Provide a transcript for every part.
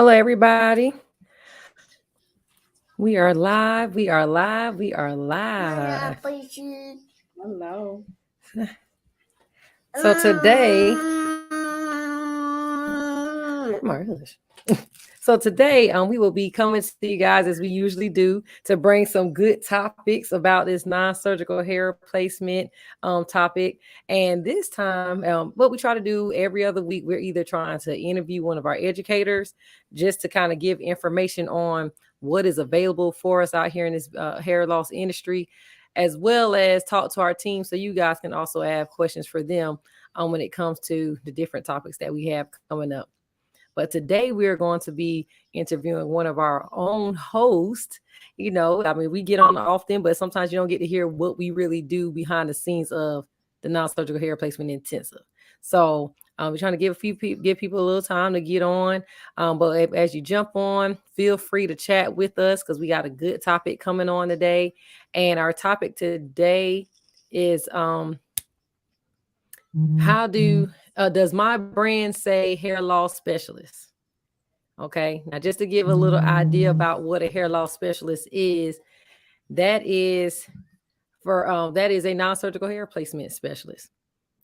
Hello, everybody. We are live. We are live. We are live. Hello. So today, so today, we will be coming to you guys as we usually do to bring some good topics about this non-surgical hair replacement topic. And this time, what we try to do every other week, we're either trying to interview one of our educators just to kind of give information on what is available for us out here in this hair loss industry, as well as talk to our team so you guys can also have questions for them when it comes to the different topics that we have coming up. But today we're going to be interviewing one of our own hosts. We get on often, but sometimes you don't get to hear what we really do behind the scenes of the non-surgical hair replacement intensive. So we're trying to give people a little time to get on. But as you jump on, feel free to chat with us because we got a good topic coming on today. And our topic today is how does my brand say hair loss specialist? Okay, now just to give a little idea about what a hair loss specialist is, that is a non-surgical hair replacement specialist.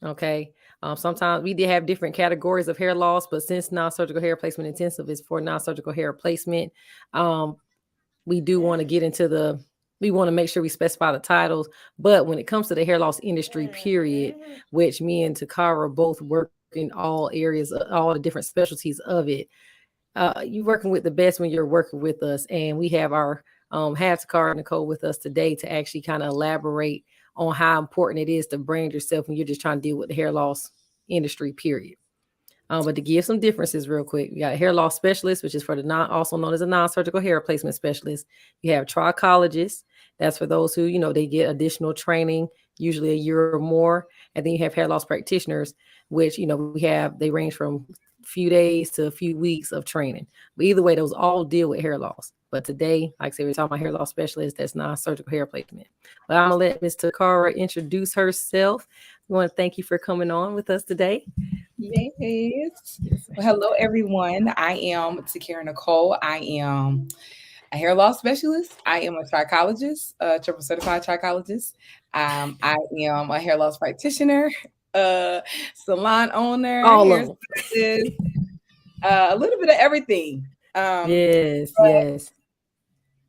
Okay, sometimes we did have different categories of hair loss, but since non-surgical hair replacement intensive is for non-surgical hair replacement, we do want to get into we want to make sure we specify the titles. But when it comes to the hair loss industry, period, which me and Takara both work in all areas, all the different specialties of it. You're working with the best when you're working with us, and we have our Takara Nicole with us today to actually kind of elaborate on how important it is to brand yourself when you're just trying to deal with the hair loss industry, period. But to give some differences real quick, we got a hair loss specialist, which is for also known as a non-surgical hair replacement specialist. You have trichologists. That's for those who, they get additional training, usually a year or more. And then you have hair loss practitioners, which, they range from a few days to a few weeks of training. But either way, those all deal with hair loss. But today, like I said, we're talking about hair loss specialist. That's non-surgical hair replacement. But I'm going to let Ms. Takara introduce herself. We want to thank you for coming on with us today. Yes. Well, hello, everyone. I am Takara Nicole. I am a hair loss specialist. I am a trichologist, a triple certified trichologist. I am a hair loss practitioner, salon owner, All hair of them. stylist, a little bit of everything. Yes.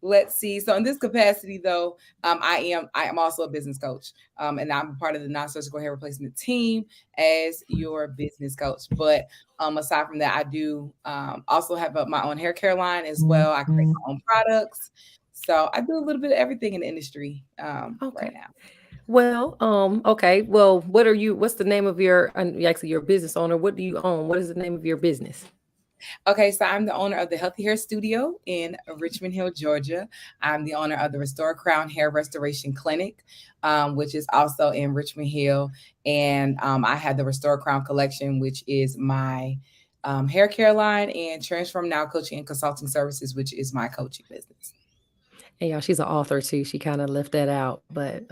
Let's see. So in this capacity, though, I am also a business coach, and I'm part of the non-surgical hair replacement team as your business coach. But aside from that, I do also have my own hair care line as well. I create my own products, so I do a little bit of everything in the industry right now. Well, okay. Well, what's the name of your business owner? What do you own? What is the name of your business? Okay, so I'm the owner of the Healthy Hair Studio in Richmond Hill, Georgia. I'm the owner of the Restore Crown Hair Restoration Clinic, which is also in Richmond Hill. And I have the Restore Crown Collection, which is my hair care line, and Transform Now Coaching and Consulting Services, which is my coaching business. And y'all, she's an author too. She kind of left that out, but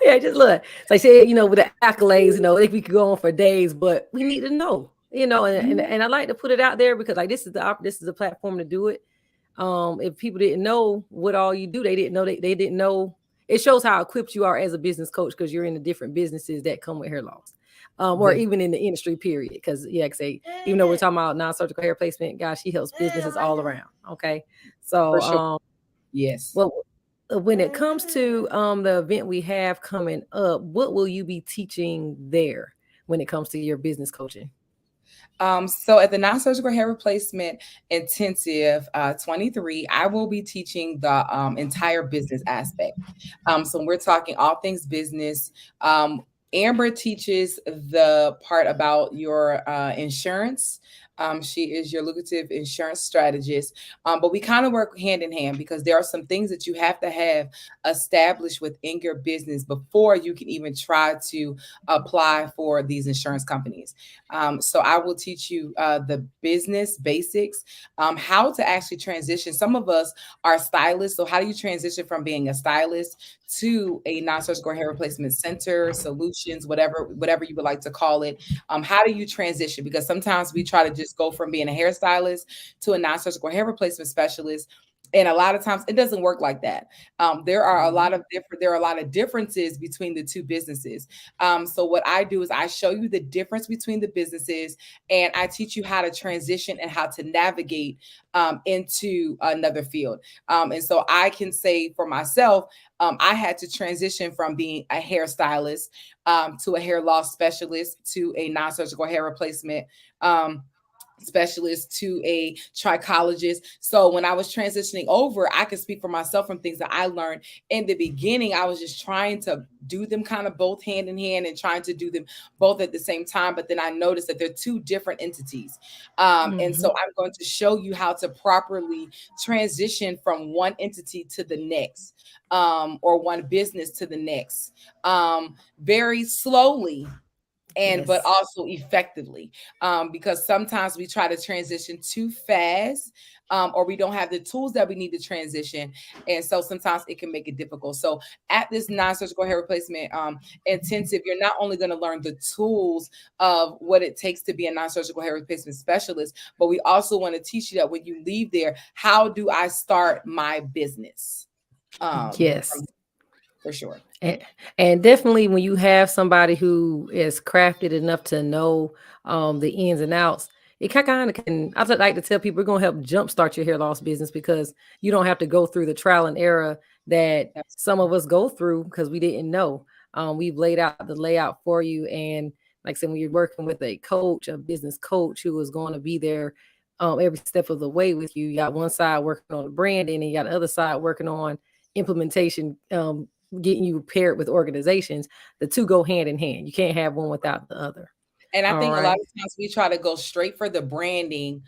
yeah, just look. It's like say, with the accolades, if we could go on for days, but we need to know, and I like to put it out there because like this is the platform to do it. If people didn't know what all you do, they didn't know they didn't know. It shows how equipped you are as a business coach because you're in the different businesses that come with hair loss. Or even in the industry, period. Because like I say, even though we're talking about non-surgical hair replacement, guys, she helps businesses all around. Okay, so For sure. Yes. well, when it comes to the event we have coming up, what will you be teaching there when it comes to your business coaching? So at the non-surgical hair replacement intensive 23, I will be teaching the entire business aspect. So we're talking all things business. Amber teaches the part about your insurance. She is your lucrative insurance strategist. But we kind of work hand in hand because there are some things that you have to have established within your business before you can even try to apply for these insurance companies. So I will teach you the business basics, how to actually transition. Some of us are stylists. So how do you transition from being a stylist to a non-surgical hair replacement center, solutions, whatever you would like to call it? How do you transition? Because sometimes we try to just go from being a hairstylist to a non-surgical hair replacement specialist, and a lot of times it doesn't work like that. There are a lot of differences between the two businesses. So what I do is I show you the difference between the businesses, and I teach you how to transition and how to navigate into another field. And so I can say for myself, I had to transition from being a hairstylist to a hair loss specialist to a non-surgical hair replacement specialist to a trichologist. So when I was transitioning over, I could speak for myself from things that I learned in the beginning. I was just trying to do them kind of both hand in hand and trying to do them both at the same time. But then I noticed that they're two different entities. And so I'm going to show you how to properly transition from one entity to the next, or one business to the next, very slowly, and but also effectively, because sometimes we try to transition too fast, or we don't have the tools that we need to transition, and so sometimes it can make it difficult. So at this non-surgical hair replacement intensive, you're not only going to learn the tools of what it takes to be a non-surgical hair replacement specialist, but we also want to teach you that when you leave there, how do I start my business? Yes. For sure. And definitely when you have somebody who is crafted enough to know the ins and outs, it kind of can. I like to tell people, we're going to help jumpstart your hair loss business, because you don't have to go through the trial and error that some of us go through because we didn't know. We've laid out the layout for you. And like I said, when you're working with a coach, a business coach who is going to be there every step of the way with you, you got one side working on the branding and you got the other side working on implementation, getting you paired with organizations. The two go hand in hand. You can't have one without the other. And I think a lot of times we try to go straight for the branding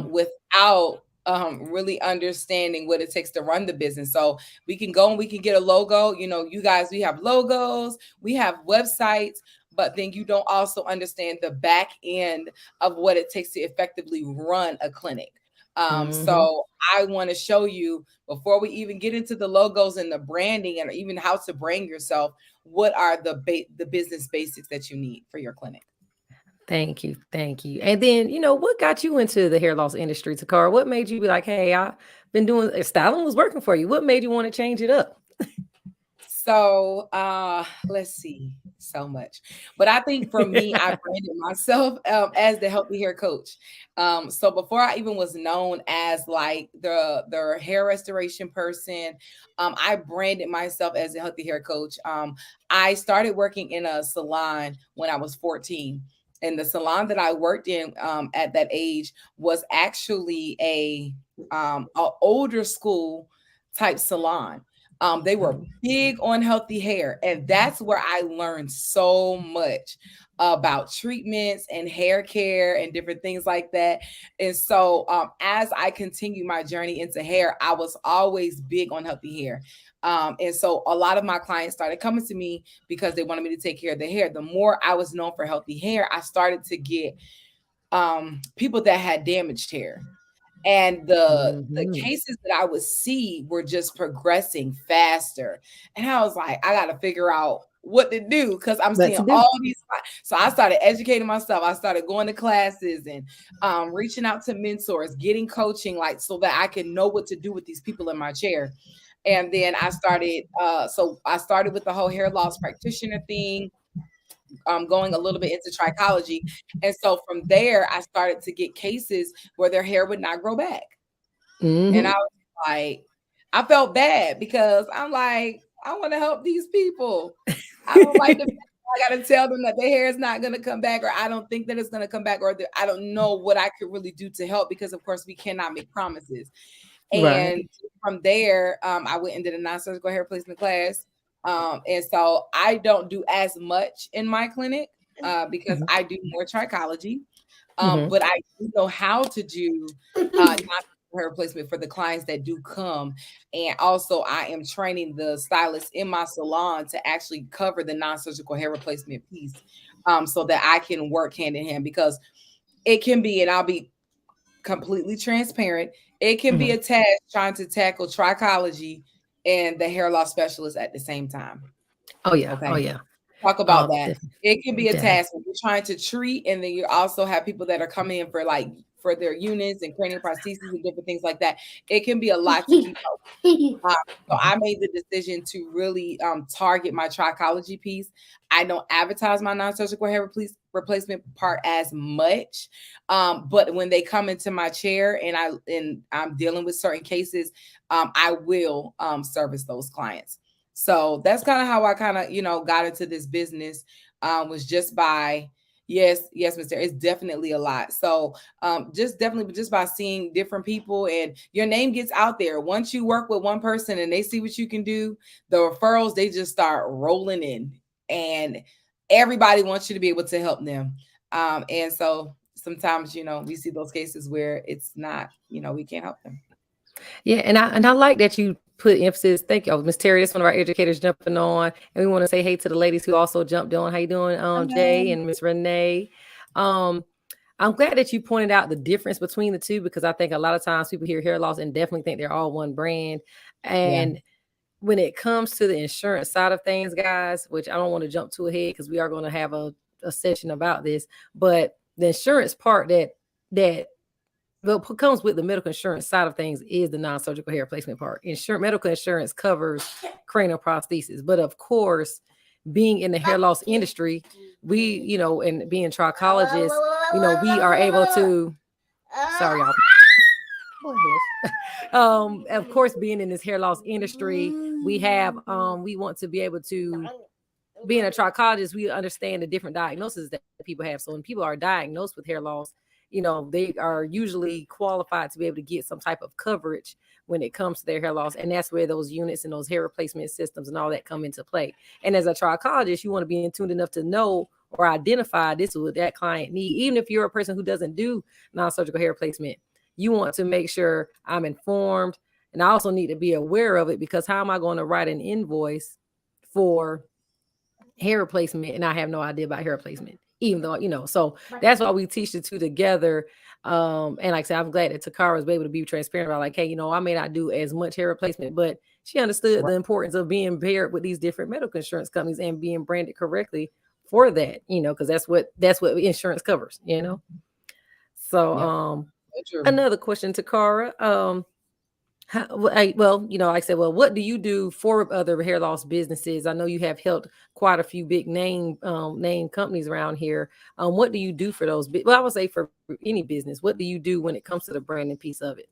without really understanding what it takes to run the business. So we can go and we can get a logo. You know, you guys, we have logos, we have websites, but then you don't also understand the back end of what it takes to effectively run a clinic. So I want to show you, before we even get into the logos and the branding and even how to brand yourself, what are the business basics that you need for your clinic. Thank you. Thank you. And then, what got you into the hair loss industry, Takara? What made you be like, hey, I've been doing styling was working for you. What made you want to change it up? So let's see, so much. But I think for me, I branded myself as the healthy hair coach. So before I even was known as like the hair restoration person, I branded myself as a healthy hair coach. I started working in a salon when I was 14. And the salon that I worked in at that age was actually a older school type salon. They were big on healthy hair, and that's where I learned so much about treatments and hair care and different things like that. And so as I continue my journey into hair, I was always big on healthy hair. And so a lot of my clients started coming to me because they wanted me to take care of their hair. The more I was known for healthy hair, I started to get people that had damaged hair. And the cases that I would see were just progressing faster. And I was like, I got to figure out what to do, because I'm seeing all these. So I started educating myself. I started going to classes and reaching out to mentors, getting coaching, like so that I can know what to do with these people in my chair. And then I started, I started with the whole hair loss practitioner thing, going a little bit into trichology. And so from there, I started to get cases where their hair would not grow back. And I was like, I felt bad because I'm like, I want to help these people. I don't like the I got to tell them that their hair is not going to come back, or I don't think that it's going to come back, or I don't know what I could really do to help, because of course we cannot make promises. And from there, I went into the non-surgical hair replacement class. And so I don't do as much in my clinic because I do more trichology. But I do know how to do hair replacement for the clients that do come. And also I am training the stylists in my salon to actually cover the non-surgical hair replacement piece. so that I can work hand in hand, because it can be, and I'll be completely transparent, it can be a task trying to tackle trichology and the hair loss specialist at the same time. Oh yeah. Oh Okay. yeah. Talk about that. Definitely. It can be a Definitely. task when you're trying to treat, and then you also have people that are coming in for like for their units and cranial prostheses and different things like that. It can be a lot to keep up. Um, so I made the decision to really target my trichology piece. I don't advertise my non-surgical hair replacement part as much, but when they come into my chair and I'm dealing with certain cases, I will service those clients. So that's kind of how I kind of got into this business. Was just by yes, Mr. It's definitely a lot. So just definitely just by seeing different people, and your name gets out there. Once you work with one person and they see what you can do, the referrals, they just start rolling in, and everybody wants you to be able to help them. And so sometimes, we see those cases where it's not, we can't help them. Yeah, and I like that you put emphasis. Thank you, Miss Terry. That's one of our educators jumping on, and we want to say hey to the ladies who also jumped on. How you doing, Jay Hello. and Miss Renee? Um, I'm glad that you pointed out the difference between the two, because I think a lot of times people hear hair loss and definitely think they're all one brand. Yeah. And when it comes to the insurance side of things, guys, which I don't want to jump too ahead because we are going to have a session about this, but the insurance part that what comes with the medical insurance side of things is the non-surgical hair replacement part. Medical insurance covers cranial prosthesis, but of course, being in the hair loss industry, we, and being trichologists, we are able to. Sorry, y'all. Of course, being in this hair loss industry, we want to be able to, being a trichologist, we understand the different diagnoses that people have. So when people are diagnosed with hair loss, they are usually qualified to be able to get some type of coverage when it comes to their hair loss. And that's where those units and those hair replacement systems and all that come into play. And as a trichologist, you want to be in tune enough to know or identify this is what that client need. Even if you're a person who doesn't do non-surgical hair replacement, you want to make sure I'm informed. And I also need to be aware of it, because how am I going to write an invoice for hair replacement and I have no idea about hair replacement, even though, so that's why we teach the two together. And like I said, I'm glad that Takara was able to be transparent about, like, hey, I may not do as much hair replacement, but she understood the importance of being paired with these different medical insurance companies and being branded correctly for that, because that's what insurance covers. So another question, Takara. Like I said, what do you do for other hair loss businesses? I know you have helped quite a few big name companies around here. What do you do for those? I would say for any business, what do you do when it comes to the branding piece of it?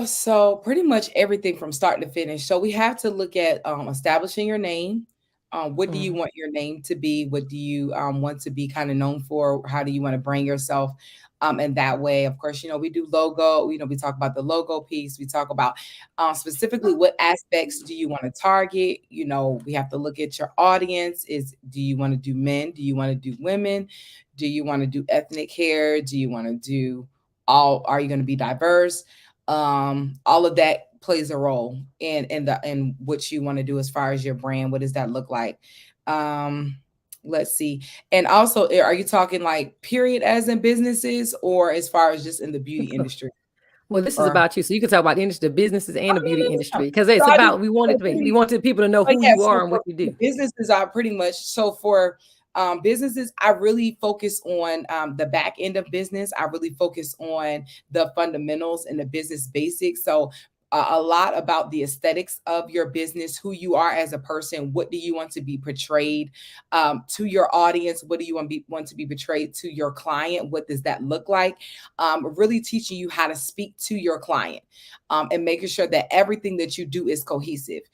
So pretty much everything from start to finish. So we have to look at establishing your name. What do you want your name to be? What do you want to be kind of known for? How do you want to brand yourself? And that way, of course, we do logo. We talk about the logo piece. We talk about specifically what aspects do you want to target? We have to look at your audience. Do you want to do men? Do you want to do women? Do you want to do ethnic hair? Do you want to do are you going to be diverse? All of that plays a role in what you want to do as far as your brand. What does that look like? Let's see. And also, are you talking like period as in businesses, or as far as just in the beauty industry? Well, this is about you, so you can talk about the industry, the businesses, and the beauty industry, because it's So about we wanted people to know who you are and what you do. Businesses are pretty much so for businesses, I really focus on the back end of business. I really focus on the fundamentals and the business basics. So a lot about the aesthetics of your business, who you are as a person, what do you want to be portrayed to your audience, what do you want to be portrayed to your client, what does that look like? Really teaching you how to speak to your client, and making sure that everything that you do is cohesive.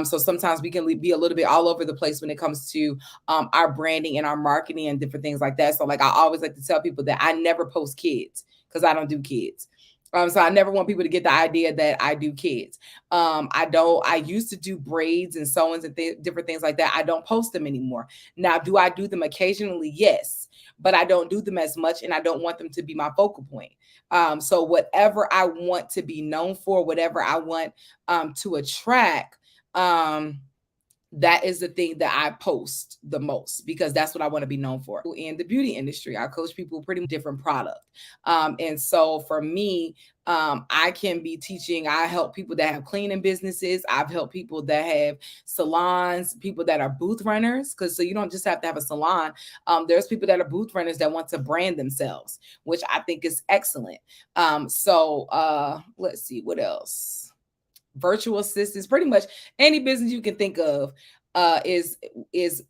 So sometimes we can be a little bit all over the place when it comes to our branding and our marketing and different things like that. So like I always like to tell people that I never post kids because I don't do kids. So I never want people to get the idea that I do kids. I used to do braids and sew-ins and different things like that. I don't post them anymore. Now, do I do them occasionally? Yes, but I don't do them as much, and I don't want them to be my focal point. So whatever I want to be known for, whatever I want to attract, that is the thing that I post the most, because that's what I want to be known for. In the beauty industry, I coach people pretty different product. And so for me, I can be teaching. I help people that have cleaning businesses. I've helped people that have salons, people that are booth runners. Because so you don't just have to have a salon. There's people that are booth runners that want to brand themselves, which I think is excellent. Let's see what else. Virtual assistants, pretty much any business you can think of is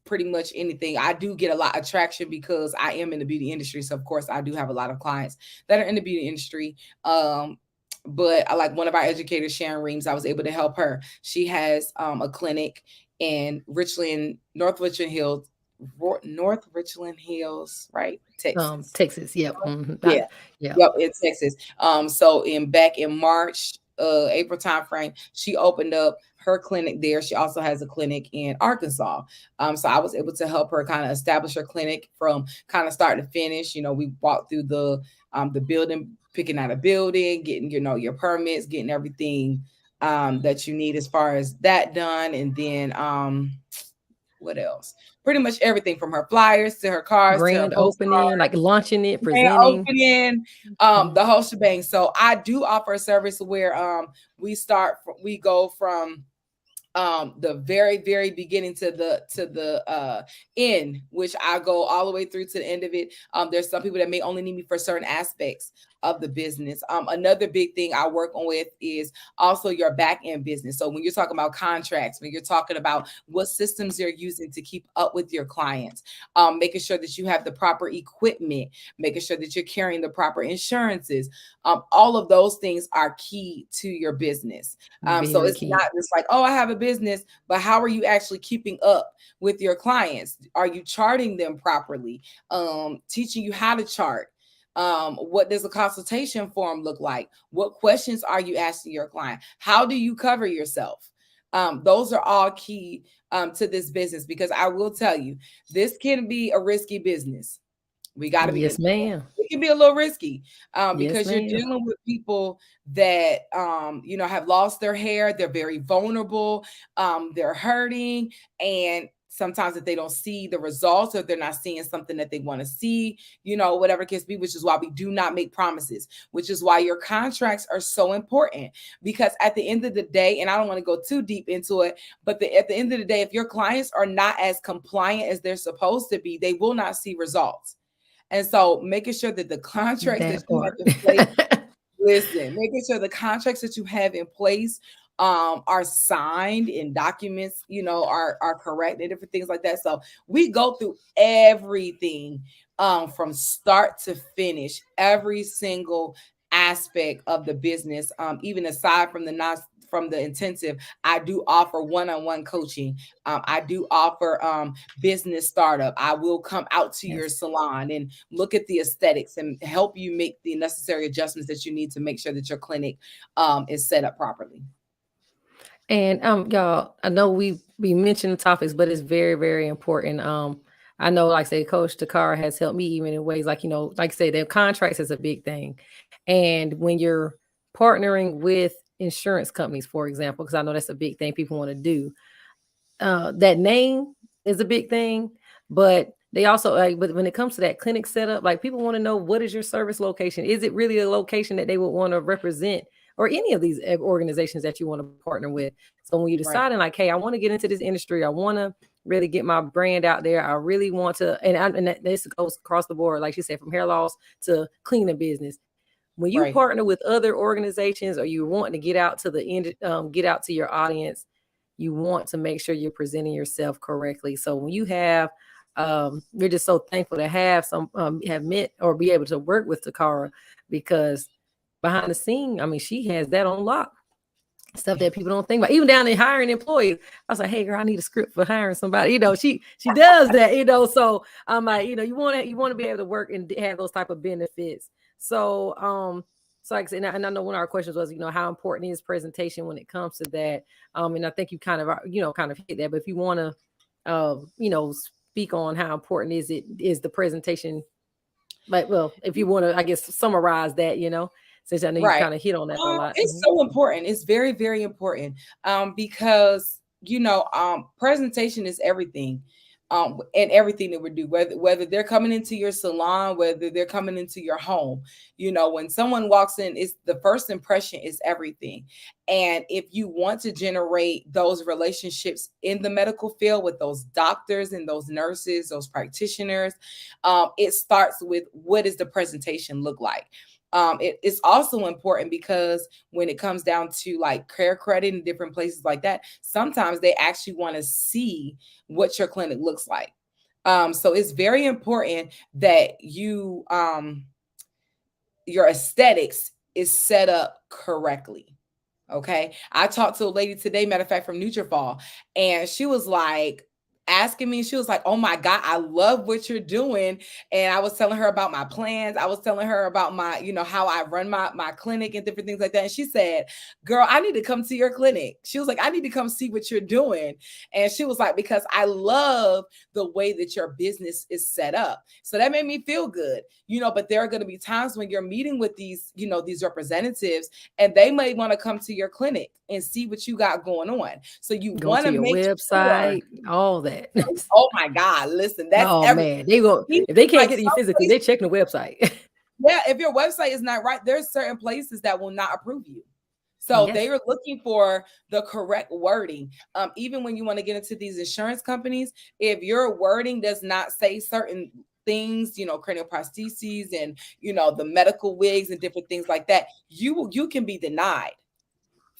pretty much anything. I do get a lot of traction because I am in the beauty industry, so of course I do have a lot of clients that are in the beauty industry. But I like one of our educators, Sharon Reams, I was able to help her. She has a clinic in North Richland Hills, right? Texas. Texas. Yep. Yeah. Yeah. Yep, in Texas. So back in March, April timeframe, she opened up her clinic there. She also has a clinic in Arkansas. So I was able to help her kind of establish her clinic from kind of start to finish. You know, we walked through the building, picking out a building, getting, your permits, getting everything that you need as far as that done. And then what else? Pretty much everything from her flyers to her cars to her Grand opening, like launching it, grand presenting. opening, the whole shebang. So I do offer a service where we go from the very, very beginning to the end, which I go all the way through to the end of it. There's some people that may only need me for certain aspects of the business. Another big thing I work on with is also your back end business. So when you're talking about contracts, when you're talking about what systems you're using to keep up with your clients, making sure that you have the proper equipment, making sure that you're carrying the proper insurances, all of those things are key to your business. So it's not just like, oh, I have a business, but how are you actually keeping up with your clients? Are you charting them properly? Teaching you how to chart. What does a consultation form look like? What questions are you asking your client? How do you cover yourself? Those are all key to this business, because I will tell you, this can be a risky business. We got to be, yes, ma'am. It can be a little risky because yes, you're dealing with people that, have lost their hair. They're very vulnerable. They're hurting. And sometimes if they don't see the results, or they're not seeing something that they want to see, whatever it can be, which is why we do not make promises, which is why your contracts are so important. Because at the end of the day, and I don't want to go too deep into it, but at the end of the day, if your clients are not as compliant as they're supposed to be, they will not see results. And so making sure that the contracts that you have in place, making sure the contracts that you have in place are signed and documents, are correct and different things like that. So we go through everything from start to finish, every single aspect of the business, even aside from the intensive. I do offer one-on-one coaching. I do offer business startup. I will come out to your salon and look at the aesthetics and help you make the necessary adjustments that you need to make sure that your clinic is set up properly. And y'all, I know we mentioned the topics, but it's very, very important. I know, like I say, Coach Takara has helped me even in ways like, like I say, their contracts is a big thing. And when you're partnering with insurance companies, for example, because I know that's a big thing people want to do, that name is a big thing, but they also but when it comes to that clinic setup, like people want to know, what is your service location? Is it really a location that they would want to represent, or any of these organizations that you want to partner with? So when you're deciding like, hey, I want to get into this industry, I want to really get my brand out there, I really want to, and this goes across the board, like she said, from hair loss to cleaning business. When you partner with other organizations, or you want to get out to the end, get out to your audience, you want to make sure you're presenting yourself correctly. So when you have, we're just so thankful to have have met or be able to work with Takara, because behind the scene, I mean, she has that on lock. Stuff that people don't think about, even down in hiring employees. I was like, hey girl, I need a script for hiring somebody. She does that, so I'm like, you want to be able to work and have those type of benefits. So like I said, and I know one of our questions was, how important is presentation when it comes to that? And I think you kind of hit that, but if you want to speak on how important is the presentation, like, well, if you want to, I guess, summarize that, since I know you kind of hit on that a lot. It's so important. It's very, very important because presentation is everything. And everything that we do, whether they're coming into your salon, whether they're coming into your home, when someone walks in, it's the first impression is everything. And if you want to generate those relationships in the medical field with those doctors and those nurses, those practitioners, it starts with, what does the presentation look like? It's also important because when it comes down to like care credit and different places like that, sometimes they actually want to see what your clinic looks like. So it's very important that your aesthetics is set up correctly. Okay. I talked to a lady today, matter of fact, from Nutrafol, and she was like, asking me, she was like, oh my God, I love what you're doing. And I was telling her about my plans. I was telling her about my, how I run my clinic and different things like that. And she said, girl, I need to come to your clinic. She was like, I need to come see what you're doing. And she was like, because I love the way that your business is set up. So that made me feel good, but there are going to be times when you're meeting with these, these representatives, and they may want to come to your clinic and see what you got going on. So you want to your make website, sure, all that. Oh my God, listen, that's man, they will, if they can't like get to you physically, they checking the website. Yeah, if your website is not right, there's certain places that will not approve you. So they are looking for the correct wording. Even when you want to get into these insurance companies, if your wording does not say certain things, cranial prostheses and the medical wigs and different things like that, you can be denied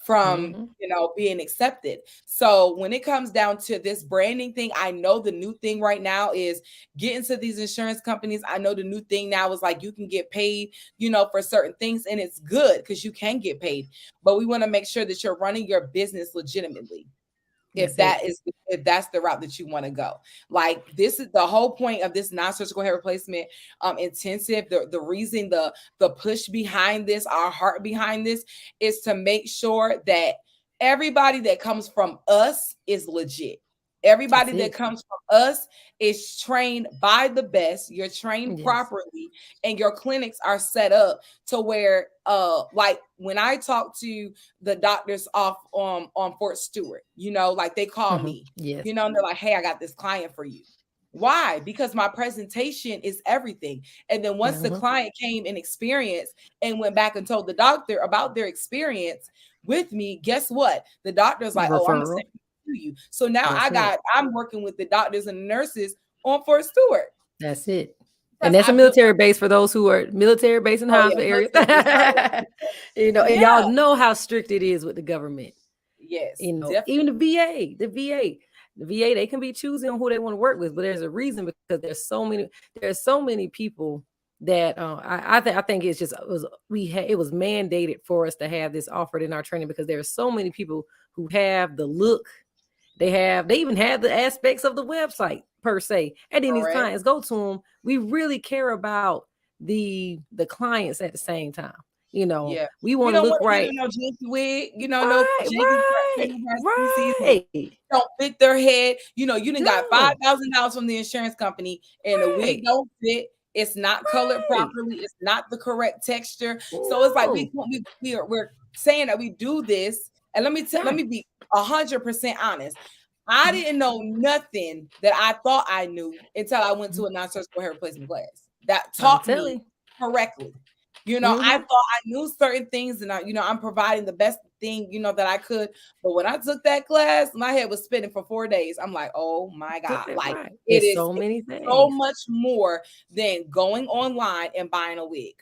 from being accepted. So when it comes down to this branding thing, I know the new thing right now is getting to these insurance companies. I know the new thing now is like you can get paid, for certain things, and it's good because you can get paid. But we want to make sure that you're running your business legitimately. If that's the route that you want to go. Like, this is the whole point of this non-surgical hair replacement intensive. The reason, the push behind this, our heart behind this, is to make sure that everybody that comes from us is legit. Everybody that comes from us is trained by the best. You're trained properly, and your clinics are set up to where, like when I talk to the doctors off on Fort Stewart, like they call me, and they're like, hey, I got this client for you. Why? Because my presentation is everything. And then once the client came and experienced and went back and told the doctor about their experience with me, guess what? The doctor's like, oh, I'm gonna send you. So now I'm working with the doctors and the nurses on Fort Stewart. That's it. And that's a military base for those who are military base in hospital areas. And y'all know how strict it is with the government. Yes. Even the VA, they can be choosing who they want to work with, but there's a reason, because there's so many people that I think it's just, it was mandated for us to have this offered in our training, because there are so many people who have the look. They even have the aspects of the website per se. And then these clients go to them. We really care about the clients at the same time. We want to look right. No janky wig, no janky don't fit their head. You done got $5,000 from the insurance company, and the wig don't fit. It's not colored properly. It's not the correct texture. So it's like we're saying that we do this. And let me be 100% honest. I didn't know nothing that I thought I knew until I went to a non-surgical hair replacement class that taught me correctly. I thought I knew certain things, and I'm providing the best thing, that I could. But when I took that class, my head was spinning for 4 days. I'm like, oh my God. Like, it is so many things. So much more than going online and buying a wig.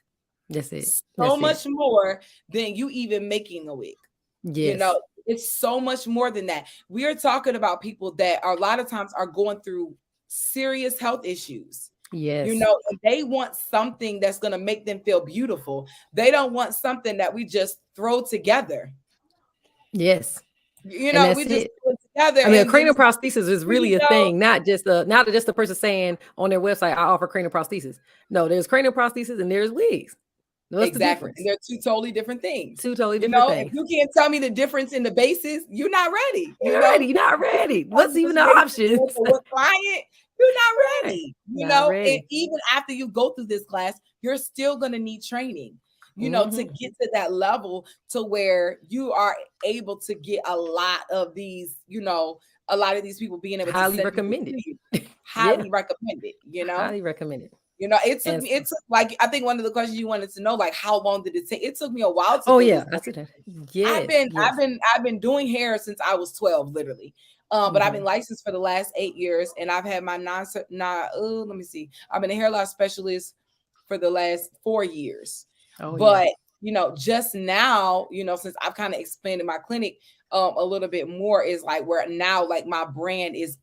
That's it. So much more than you even making a wig. Yes. It's so much more than that. We are talking about people that a lot of times are going through serious health issues. Yes. And they want something that's going to make them feel beautiful. They don't want something that we just throw together. Yes. We just throw it together. I mean, cranial prosthesis is really a thing, not just the person saying on their website, I offer cranial prosthesis. No, there's cranial prosthesis and there's wigs. What's exactly. And they're two totally different things. Two totally different things. If you can't tell me the difference in the bases, you're not ready. You're not ready. What's even the options? What client? You're not ready. And even after you go through this class, you're still going to need training. to get to that level to where you are able to get a lot of these, a lot of these people being able to Highly send people recommended. to you. Yeah. Highly recommended, Highly recommended. it took like, I think one of the questions you wanted to know, like, how long did it take? It took me a while to. Oh yeah, I see that. Yes, I've been doing hair since I was 12, literally. But I've been licensed for the last 8 years, and I've had my let me see. I've been a hair loss specialist for the last 4 years. But just now, since I've kind of expanded my clinic a little bit more, is like where now like my brand is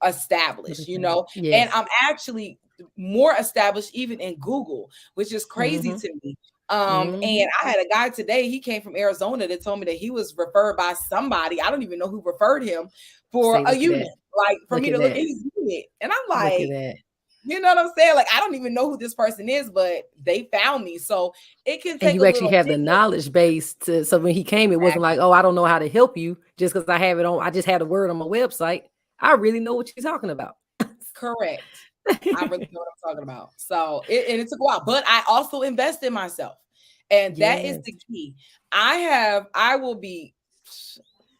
established, and I'm actually more established even in Google, which is crazy to me. And I had a guy today, he came from Arizona, that told me that he was referred by somebody. I don't even know who referred him for a unit, like for me to look at his unit. And I'm like, you know what I'm saying? Like, I don't even know who this person is, but they found me. So it can take and you actually have the knowledge base to, so when he came, it wasn't like, oh, I don't know how to help you just because I have it on. I just had a word on my website. I really know what you're talking about. Correct. I really know what I'm talking about. So it took a while, but I also invest in myself. And that is the key. I will be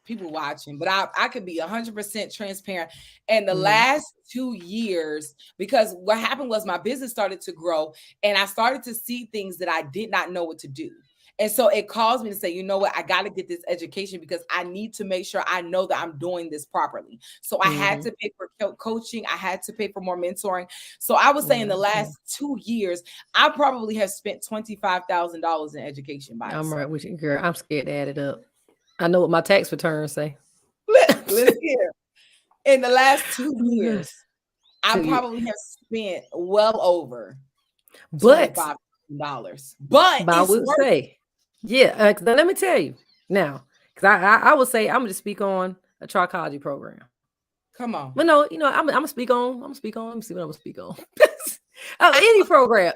people watching, but I could be 100% transparent. And the last 2 years, because what happened was my business started to grow and I started to see things that I did not know what to do. And so it caused me to say, you know what, I got to get this education because I need to make sure I know that I'm doing this properly. So I had to pay for coaching. I had to pay for more mentoring. So I would say in the last 2 years, I probably have spent $25,000 in education by I'm right with you, girl. I'm scared to add it up. I know what my tax returns say. Listen here. In the last 2 years, I probably have spent well over $25,000. But I would say, let me tell you now, because I would say I'm gonna just speak on a trichology program. Come on. But no, I'm gonna speak on. Let me see what I'm gonna speak on. Any program,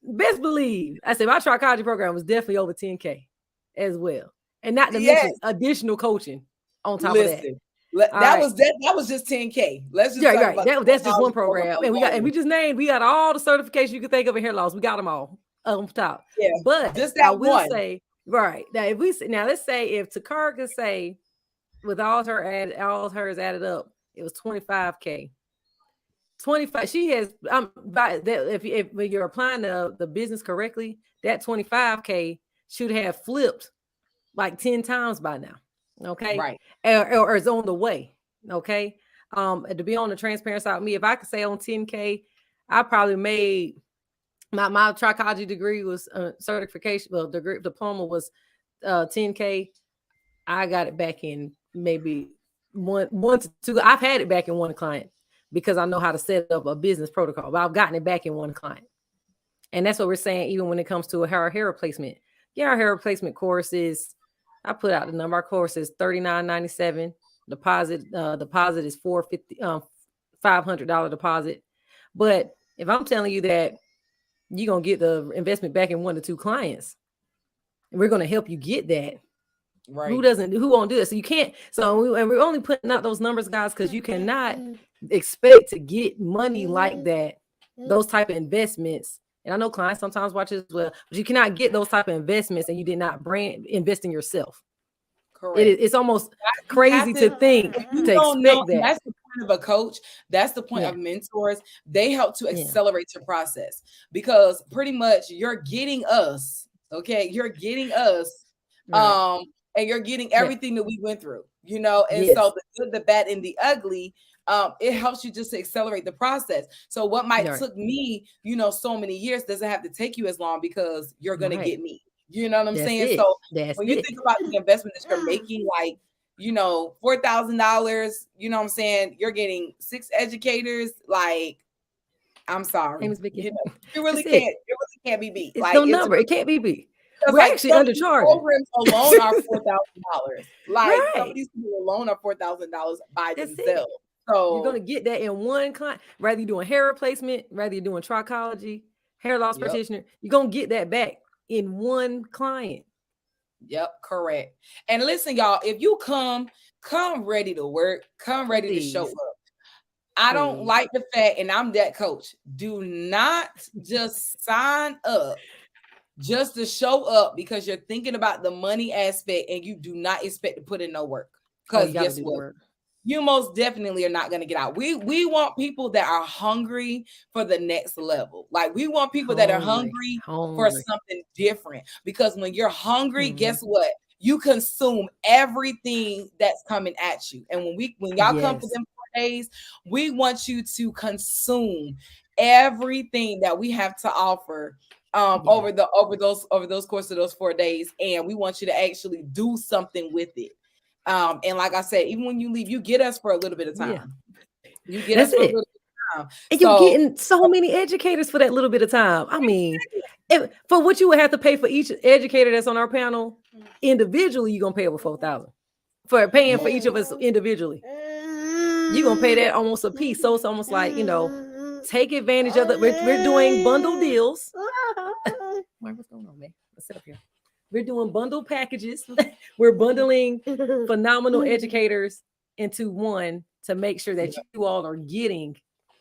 best believe. I say my trichology program was definitely over 10K as well. And not to mention additional coaching on top of that. That was just 10K. Let's just talk about that's just one program. And we got all the certifications you can think of in hair loss. We got them all on top. Yeah, but just that I will say, right now, let's say if Takara could say with all hers added up, it was 25K. 25. She has by that if you're applying the business correctly, that 25K should have flipped like 10 times by now. Okay. Right. Or is on the way. Okay. To be on the transparent side with me, if I could say on 10K, I probably made my trichology degree was certification. Well, diploma was 10K. I got it back in maybe one to two. I've had it back in one client because I know how to set up a business protocol, but I've gotten it back in one client. And that's what we're saying, even when it comes to a hair replacement. Yeah, our hair replacement course is, I put out the number. Our course is $39.97. Deposit is $450, $500 deposit. But if I'm telling you that you're gonna get the investment back in 1 to 2 clients, and we're gonna help you get that. Right. Who won't do it? So you can't. And we're only putting out those numbers, guys, because you cannot expect to get money like that, those type of investments. And I know clients sometimes watch as well, but you cannot get those type of investments and you did not invest in yourself. Correct. It's almost crazy to think to expect that. That's the point of a coach. That's the point of mentors. They help to accelerate your process because pretty much you're getting us. Okay, you're getting us. Right. And you're getting everything that we went through, and so the good, the bad, and the ugly, it helps you just to accelerate the process. So what might took me, so many years doesn't have to take you as long because you're going to get me. You know what I'm saying? So when you think about the investment that you're making, like, $4,000, you know what I'm saying? You're getting 6 educators. Like, I'm sorry. It really can't be beat. It's like, no number. It can't be beat. We're like actually undercharged. Programs alone are $4,000. Like some of these people alone are $4,000 by themselves. So you're gonna get that in one client. Rather you're doing hair replacement, rather you're doing trichology, hair loss practitioner, you're gonna get that back in one client. Yep, correct. And listen, y'all, if you come ready to work, come ready to show up. I don't like the fact, and I'm that coach. Do not just sign up just to show up because you're thinking about the money aspect and you do not expect to put in no work. Because guess what? You most definitely are not going to get out. We want people that are hungry for the next level. Like we want people that are hungry for something different. Because when you're hungry, guess what? You consume everything that's coming at you. And when y'all come for them 4 days, we want you to consume everything that we have to offer over those course of those 4 days. And we want you to actually do something with it. And like I said, even when you leave, you get us for a little bit of time. You get us for a little bit of time. And you're getting so many educators for that little bit of time. I mean, for what you would have to pay for each educator that's on our panel individually, you're gonna pay over $4,000 for paying for each of us individually. You're gonna pay that almost a piece. So it's almost like, take advantage of it. We're doing bundle deals. What's going on, man? Let's sit up here. We're doing bundle packages. We're bundling phenomenal educators into one to make sure that you all are getting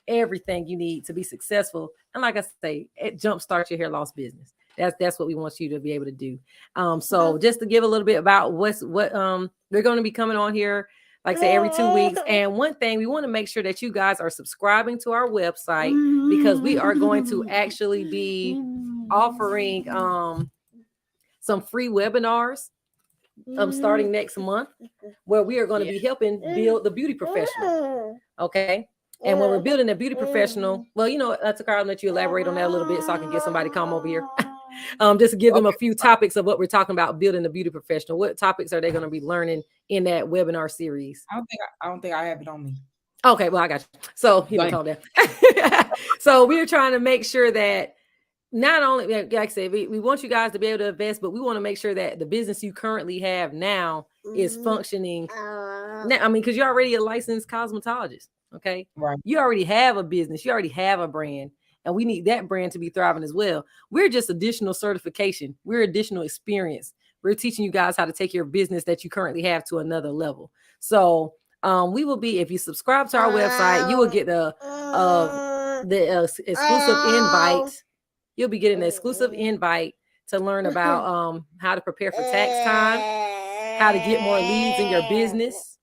everything you need to be successful. And like I say, it jumpstarts your hair loss business. That's what we want you to be able to do. So just to give a little bit about what we're going to be coming on here, like I say, every 2 weeks. And one thing, we want to make sure that you guys are subscribing to our website, because we are going to actually be offering some free webinars starting next month, where we are going to be helping build the beauty professional. Okay. And when we're building a beauty professional, well, Takara, I'll let you elaborate on that a little bit so I can get somebody to come over here. Just to give them a few topics of what we're talking about, building a beauty professional. What topics are they going to be learning in that webinar series? I don't think I have it on me. Okay, well, I got you. So he was told that. So we're trying to make sure that not only, like I said, we want you guys to be able to invest, but we want to make sure that the business you currently have now is functioning. Now, I mean, because you're already a licensed cosmetologist, okay? Right. You already have a business. You already have a brand, and we need that brand to be thriving as well. We're just additional certification. We're additional experience. We're teaching you guys how to take your business that you currently have to another level. So we will be, if you subscribe to our website, you will get the exclusive invite. You'll be getting an exclusive invite to learn about how to prepare for tax time, how to get more leads in your business,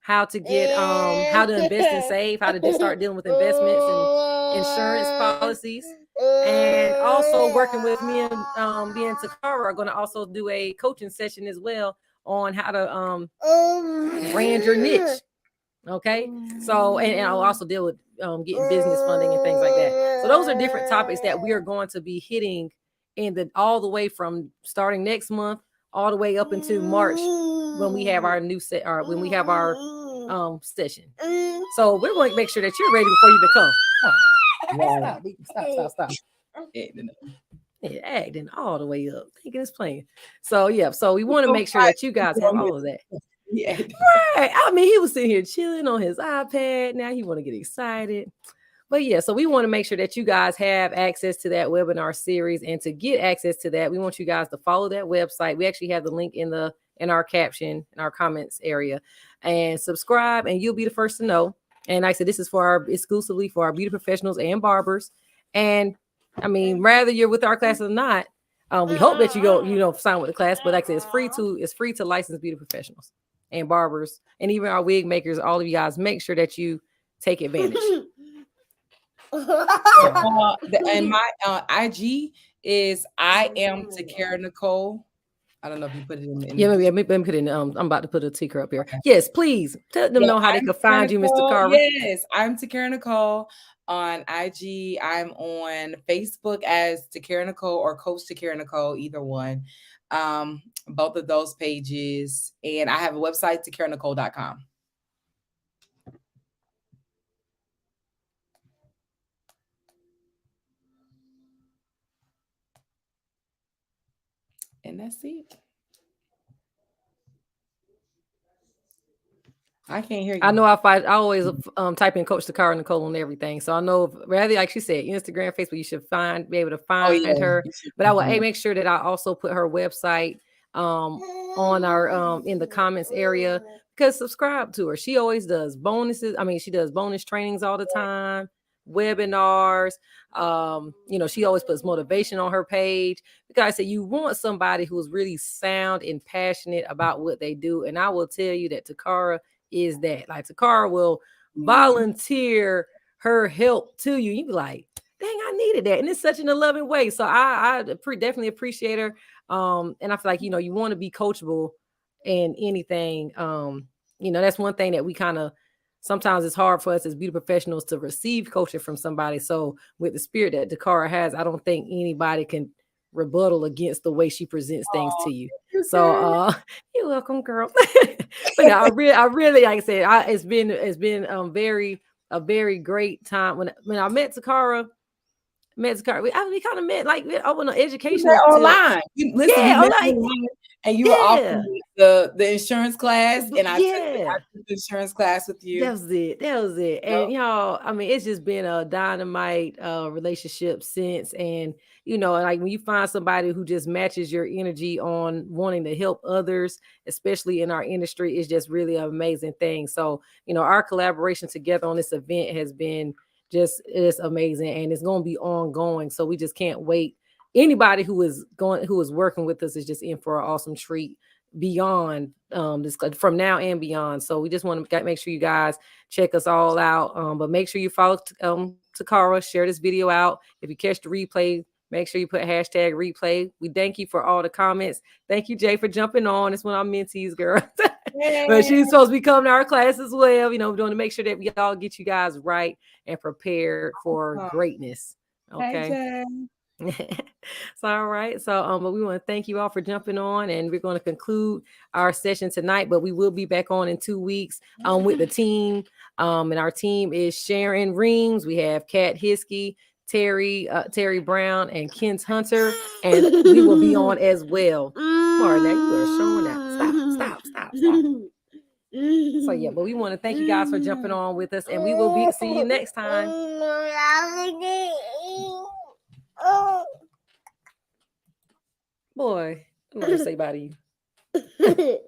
how to get how to invest and save, how to just start dealing with investments and insurance policies, and also working with me and me and Takara are going to also do a coaching session as well on how to brand your niche. Okay, so and I'll also deal with getting business funding and things like that. So those are different topics that we are going to be hitting all the way from starting next month all the way up into March, when we have our new set, or when we have our session. So we're going to make sure that you're ready before you become. Stop. Yeah, acting all the way up, thinking it's playing. So we want to make sure that you guys have all of that. Yeah, right. I mean, he was sitting here chilling on his iPad. Now he want to get excited. But so we want to make sure that you guys have access to that webinar series. And to get access to that, we want you guys to follow that website. We actually have the link in our caption, in our comments area, and subscribe, and you'll be the first to know. And like I said, this is exclusively for our beauty professionals and barbers. And I mean, rather you're with our class or not, we hope that you go, sign with the class. But like I said, it's free to licensed beauty professionals and barbers, and even our wig makers. All of you guys, make sure that you take advantage. And my IG is I am Takara Nicole. I don't know if you put it in. Maybe let me put it in. I'm about to put a ticker up here. Okay. Yes, please let them know how they can find you, Mr. Carver. Yes, I'm Takara Nicole on IG. I'm on Facebook as Takara Nicole or Coach Takara Nicole, either one. Both of those pages, and I have a website, takaranicole.com. And that's it. I can't hear you. I know I always type in Coach Takara Nicole on everything. So I know, rather, like she said, Instagram, Facebook, you should be able to find her. But I will make sure that I also put her website on our in the comments area, because subscribe to her. She always does bonuses. I mean, she does bonus trainings all the time. webinars. She always puts motivation on her page, because I said you want somebody who's really sound and passionate about what they do. And I will tell you that Takara is that. Like, Takara will volunteer her help to you. You be like, dang, I needed that. And it's such an loving way. So I definitely appreciate her. And I feel like, you want to be coachable in anything. That's one thing that we kind of, sometimes it's hard for us as beauty professionals to receive coaching from somebody. So with the spirit that Takara has, I don't think anybody can rebuttal against the way she presents things to you. So you're welcome, girl. But I really, like I said, it's been a very great time. When I met Takara, we kind of met like on an educational online. You met online, and you were offering the insurance class, and I took the insurance class with you. That was it. And it's just been a dynamite relationship since. And like when you find somebody who just matches your energy on wanting to help others, especially in our industry, it's just really an amazing thing. So our collaboration together on this event has been it's amazing, and it's going to be ongoing. So we just can't wait. Anybody who is working with us is just in for an awesome treat beyond this, from now and beyond. So we just want to make sure you guys check us all out. But make sure you follow Takara, share this video out. If you catch the replay, make sure you put hashtag replay. We thank you for all the comments. Thank you, Jay, for jumping on. It's one of our mentees, girl. But she's supposed to be coming to our class as well. We want to make sure that we all get you guys right and prepared for greatness. Okay. So all right. So but we want to thank you all for jumping on, and we're going to conclude our session tonight. But we will be back on in 2 weeks with the team. And our team is Sharon Reams. We have Kat Hiskey, Terry Brown, and Kent Hunter, and we will be on as well. Marla, now you are showing that. Stop. So yeah, but we want to thank you guys for jumping on with us, and we will see you next time. Boy, I'm going to say bye to you.